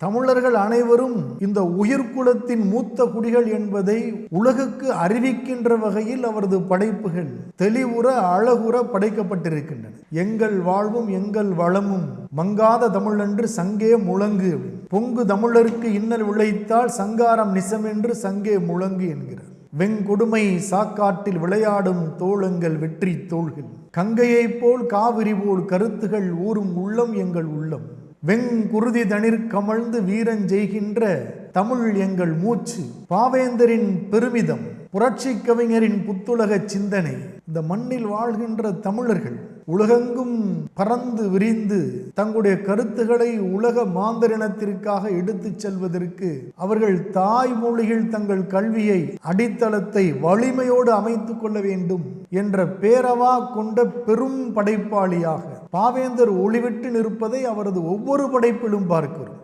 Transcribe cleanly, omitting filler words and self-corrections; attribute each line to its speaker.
Speaker 1: தமிழர்கள் அனைவரும் இந்த உயிர்குலத்தின் மூத்த குடிகள் என்பதை உலகுக்கு அறிவிக்கின்ற வகையில் அவரது படைப்புகள் தெளிவுற அழகுற படைக்கப்பட்டிருக்கின்றன. எங்கள் வாழ்வும் எங்கள் வளமும் மங்காத தமிழென்று சங்கே முழங்கு, பொங்கு தமிழருக்கு இன்னல் விளைத்தால் சங்காரம் நிசமென்று சங்கே முழங்கு என்கிறார். வெங்கொடுமை சாக்காட்டில் விளையாடும் தோளங்கள் வெற்றி தோள்கள், கங்கையைப் போல் காவிரி போல் கருத்துகள் ஊறும் உள்ளம் எங்கள் உள்ளம், வெங்குருதி தனிர் கமழ்ந்து வீரஞ்செய்கின்ற தமிழ் எங்கள் மூச்சு, பாவேந்தரின் பெருமிதம், புரட்சி கவிஞரின் புத்துலக சிந்தனை. இந்த மண்ணில் வாழ்கின்ற தமிழர்கள் உலகெங்கும் பறந்து விரிந்து தங்களுடைய கருத்துக்களை உலக மாந்தரினத்திற்காக எடுத்துச் செல்வதற்கு அவர்கள் தாய்மொழியில் தங்கள் கல்வியை அடித்தளத்தை வலிமையோடு அமைத்துக் கொள்ள வேண்டும் என்ற பேரவா கொண்ட பெரும் படைப்பாளியாக பாவேந்தர் ஒளிவிட்டு நிற்பதை அவரது ஒவ்வொரு படைப்பிலும் பார்க்கிறோம்.